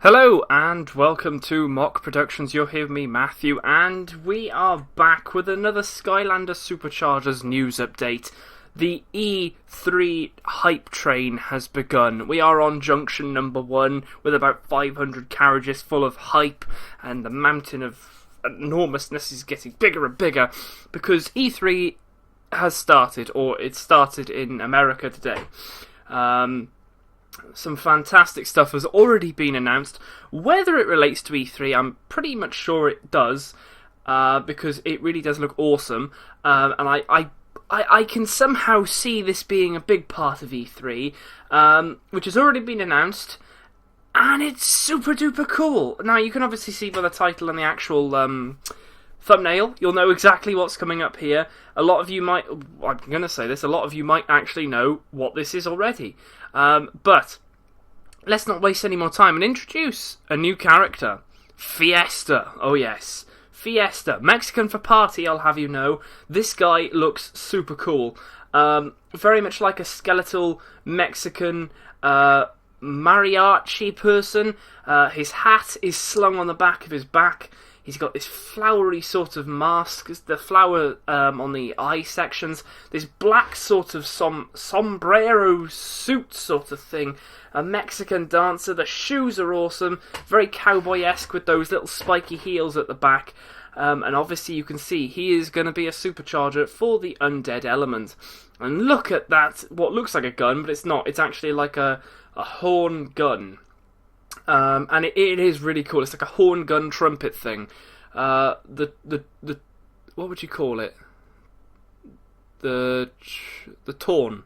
Hello and welcome to Mock Productions. You're here with me, Matthew, and we are back with another Skylanders Superchargers news update. The E3 hype train has begun. We are on junction number 1 with about 500 carriages full of hype, and the mountain of enormousness is getting bigger and bigger because E3 has started, or it started in America today. Some fantastic stuff has already been announced. Whether it relates to E3, I'm pretty much sure it does, because it really does look awesome. And I can somehow see this being a big part of E3, which has already been announced, and it's super duper cool. Now, you can obviously see by the title and the actual thumbnail, you'll know exactly what's coming up here. A lot of you might, I'm going to say this, a lot of you might actually know what this is already. But let's not waste any more time and introduce a new character. Fiesta. Oh yes, Fiesta. Mexican for party, I'll have you know. This guy looks super cool. Very much like a skeletal Mexican mariachi person. His hat is slung on the back of his back. He's got this flowery sort of mask, the flower on the eye sections, this black sort of sombrero suit sort of thing, a Mexican dancer. The shoes are awesome, very cowboy-esque with those little spiky heels at the back, and obviously you can see he is going to be a supercharger for the Undead element. And look at that, what looks like a gun, but it's not, it's actually like a horn gun. And it is really cool. It's like a horn gun trumpet thing. The what would you call it? The torn.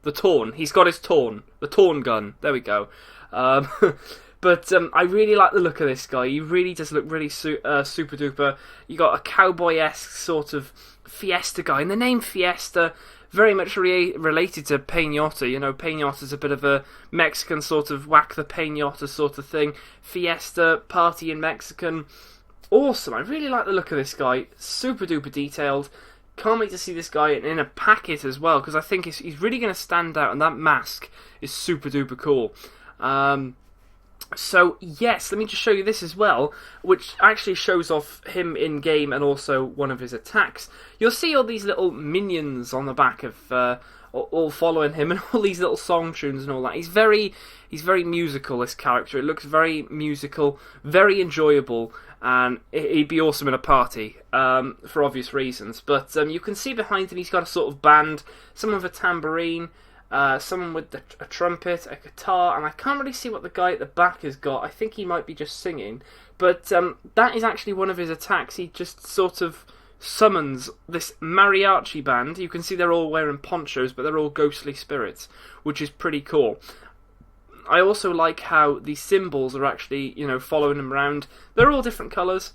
The torn. He's got his torn. The torn gun. There we go. But I really like the look of this guy. He really does look really super duper. You got a cowboy-esque sort of Fiesta guy, and the name Fiesta, very much related to Peñota. You know, Peñota's a bit of a Mexican sort of whack the Peñota sort of thing. Fiesta, party in Mexican. Awesome. I really like the look of this guy. Super duper detailed. Can't wait to see this guy in a packet as well, because I think he's really going to stand out, and that mask is super duper cool. So, yes, let me just show you this as well, which actually shows off him in-game and also one of his attacks. You'll see all these little minions on the back of all following him, and all these little song tunes and all that. He's very musical, this character. It looks very musical, very enjoyable, and he'd be awesome in a party, for obvious reasons. But you can see behind him he's got a sort of band, someone with a tambourine, someone with a trumpet, a guitar, and I can't really see what the guy at the back has got. I think he might be just singing, but that is actually one of his attacks. He just sort of summons this mariachi band. You can see they're all wearing ponchos, but they're all ghostly spirits, which is pretty cool. I also like how the symbols are actually, you know, following him around. They're all different colours,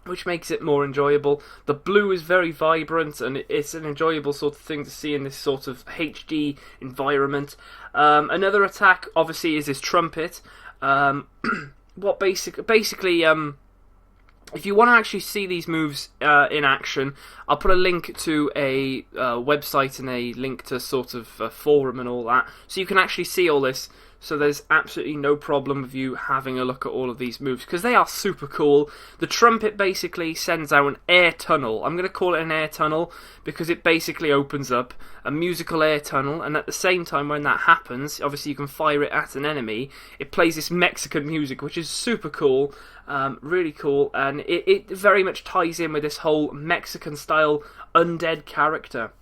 which makes it more enjoyable. The blue is very vibrant, and it's an enjoyable sort of thing to see in this sort of HD environment. Another attack, obviously, is his trumpet. Basically, if you want to actually see these moves in action, I'll put a link to a website and a link to sort of a forum and all that, so you can actually see all this. So there's absolutely no problem with you having a look at all of these moves, because they are super cool. The trumpet basically sends out an air tunnel. I'm going to call it an air tunnel because it basically opens up a musical air tunnel, and at the same time when that happens, obviously you can fire it at an enemy. It plays this Mexican music, which is super cool, really cool, and it very much ties in with this whole Mexican-style undead character.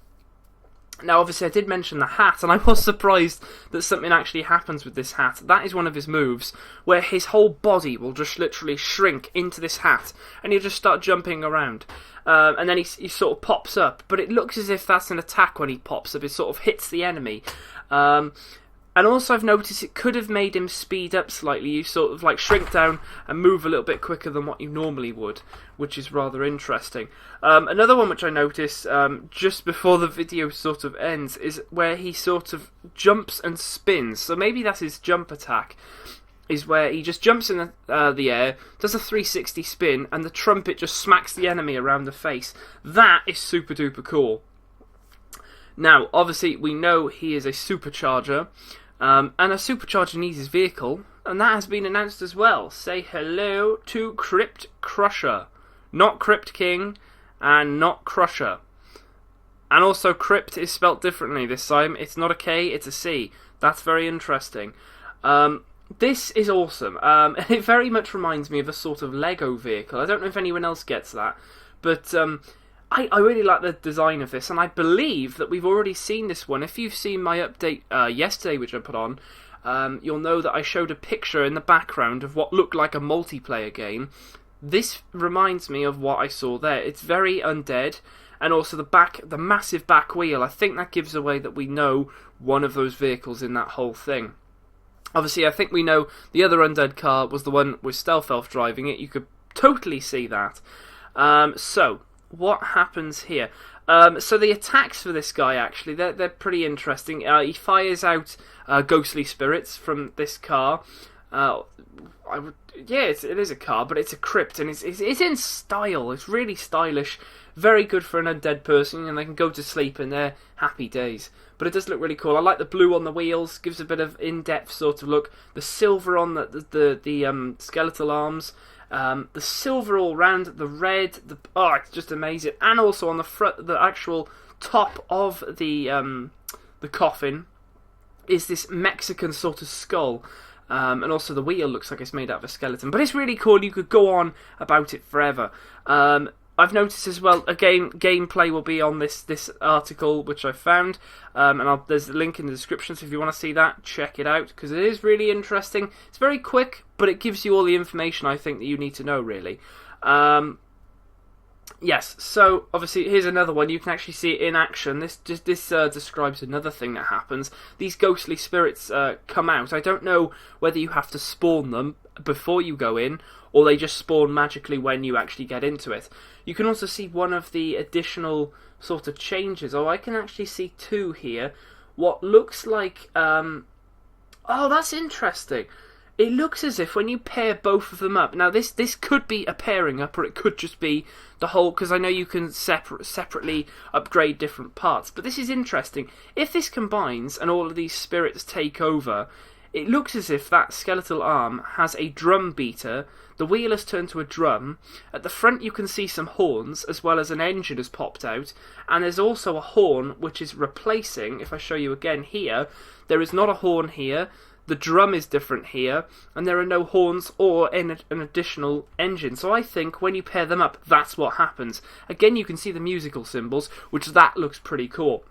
Now, obviously, I did mention the hat, and I was surprised that something actually happens with this hat. That is one of his moves, where his whole body will just literally shrink into this hat, and he'll just start jumping around. And then he sort of pops up, but it looks as if that's an attack when he pops up. It sort of hits the enemy. And also I've noticed it could have made him speed up slightly. You sort of like shrink down and move a little bit quicker than what you normally would, which is rather interesting. Another one which I noticed just before the video sort of ends is where he sort of jumps and spins. So maybe that's his jump attack, is where he just jumps in the air, does a 360 spin, and the trumpet just smacks the enemy around the face. That is super duper cool. Now, obviously, we know he is a supercharger, and a supercharger needs his vehicle, and that has been announced as well. Say hello to Crypt Crusher. Not Crypt King, and not Crusher. And also, Crypt is spelt differently this time. It's not a K, it's a C. That's very interesting. This is awesome. It very much reminds me of a sort of Lego vehicle. I don't know if anyone else gets that, but I really like the design of this, and I believe that we've already seen this one. If you've seen my update yesterday, which I put on, you'll know that I showed a picture in the background of what looked like a multiplayer game. This reminds me of what I saw there. It's very Undead, and also the massive back wheel. I think that gives away that we know one of those vehicles in that whole thing. Obviously, I think we know the other Undead car was the one with Stealth Elf driving it. You could totally see that. So, what happens here? So the attacks for this guy, actually, they're pretty interesting. He fires out ghostly spirits from this car. It is a car, but it's a crypt, and it's in style. It's really stylish. Very good for an undead person, and they can go to sleep in their happy days. But it does look really cool. I like the blue on the wheels. Gives a bit of in-depth sort of look. The silver on the skeletal arms. The silver all round. The red. It's just amazing. And also on the front, the actual top of the coffin is this Mexican sort of skull. And also the wheel looks like it's made out of a skeleton. But it's really cool. You could go on about it forever. I've noticed as well, again, gameplay will be on this article which I found, and there's a link in the description, so if you want to see that, check it out, because it is really interesting. It's very quick, but it gives you all the information I think that you need to know, really. Yes, so obviously here's another one. You can actually see it in action. This describes another thing that happens. These ghostly spirits come out. I don't know whether you have to spawn them before you go in, or they just spawn magically when you actually get into it. You can also see one of the additional sort of changes. Oh, I can actually see two here. What looks like... oh, that's interesting. It looks as if when you pair both of them up... Now, this could be a pairing up, or it could just be the whole... Because I know you can separately upgrade different parts. But this is interesting. If this combines and all of these spirits take over... It looks as if that skeletal arm has a drum beater. The wheel has turned to a drum. At the front you can see some horns, as well as an engine has popped out. And there's also a horn which is replacing, if I show you again here, there is not a horn here. The drum is different here. And there are no horns or an additional engine. So I think when you pair them up, that's what happens. Again, you can see the musical symbols, which that looks pretty cool.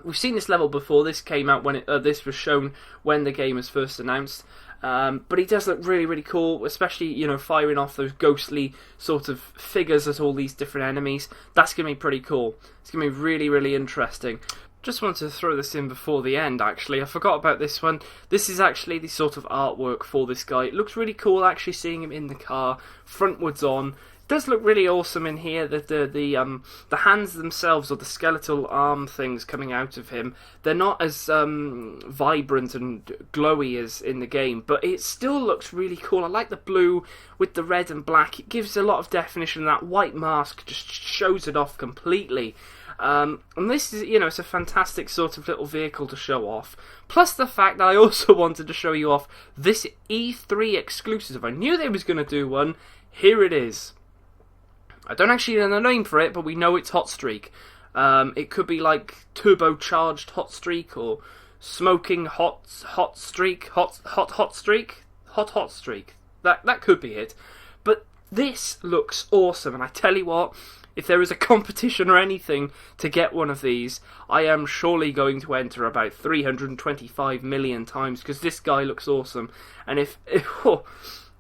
We've seen this level before. This came out when this was shown when the game was first announced. But he does look really, really cool, especially, firing off those ghostly sort of figures at all these different enemies. That's going to be pretty cool. It's going to be really, really interesting. Just wanted to throw this in before the end, actually. I forgot about this one. This is actually the sort of artwork for this guy. It looks really cool, actually, seeing him in the car, frontwards on. Does look really awesome in here. The hands themselves, or the skeletal arm things coming out of him, they're not as vibrant and glowy as in the game, but it still looks really cool. I like the blue with the red and black. It gives a lot of definition. That white mask just shows it off completely. And this is, it's a fantastic sort of little vehicle to show off. Plus the fact that I also wanted to show you off this E3 exclusive. I knew they was going to do one. Here it is. I don't actually know the name for it, but we know it's Hot Streak. It could be like turbocharged Hot Streak, or smoking hot streak, hot streak. That could be it. But this looks awesome, and I tell you what, if there is a competition or anything to get one of these, I am surely going to enter about 325 million times, because this guy looks awesome. And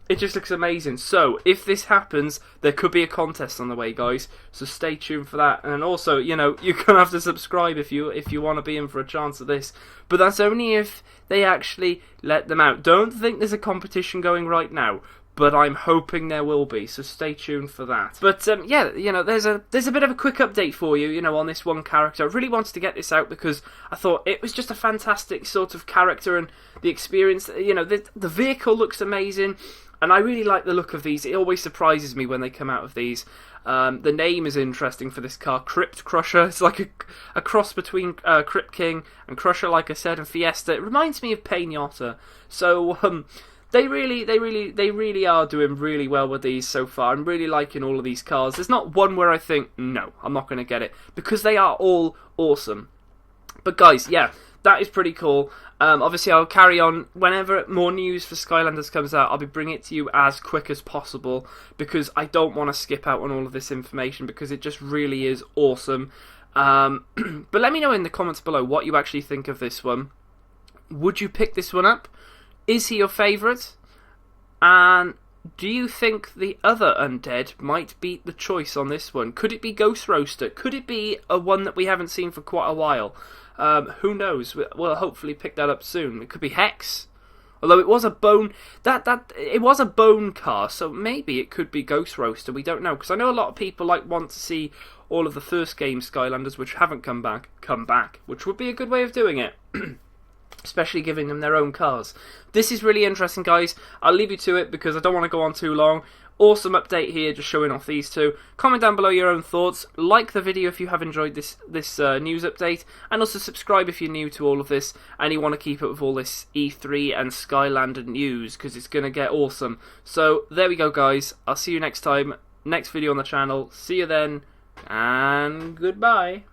it just looks amazing. So, if this happens, there could be a contest on the way, guys. So stay tuned for that. And also, you're going to have to subscribe if you want to be in for a chance at this. But that's only if they actually let them out. Don't think there's a competition going right now, but I'm hoping there will be. So stay tuned for that. But there's a bit of a quick update for you, on this one character. I really wanted to get this out because I thought it was just a fantastic sort of character, and the experience. The vehicle looks amazing. And I really like the look of these. It always surprises me when they come out of these. The name is interesting for this car, Crypt Crusher. It's like a cross between Crypt King and Crusher, like I said, and Fiesta. It reminds me of Pinata. So they really are doing really well with these so far. I'm really liking all of these cars. There's not one where I think, no, I'm not going to get it, because they are all awesome. But guys, yeah, that is pretty cool. Obviously, I'll carry on. Whenever more news for Skylanders comes out, I'll be bringing it to you as quick as possible, because I don't want to skip out on all of this information, because it just really is awesome. But let me know in the comments below what you actually think of this one. Would you pick this one up? Is he your favourite? And do you think the other Undead might beat the choice on this one? Could it be Ghost Roaster? Could it be a one that we haven't seen for quite a while? Who knows? We'll hopefully pick that up soon. It could be Hex. Although it was a bone... It was a bone car, so maybe it could be Ghost Roaster. We don't know, because I know a lot of people want to see all of the first game Skylanders which haven't come back, which would be a good way of doing it. Especially giving them their own cars. This is really interesting, guys. I'll leave you to it because I don't want to go on too long. Awesome update here, just showing off these two. Comment down below your own thoughts. Like the video if you have enjoyed this news update. And also subscribe if you're new to all of this and you want to keep up with all this E3 and Skylander news, because it's going to get awesome. So, there we go, guys. I'll see you next time. Next video on the channel. See you then. And goodbye.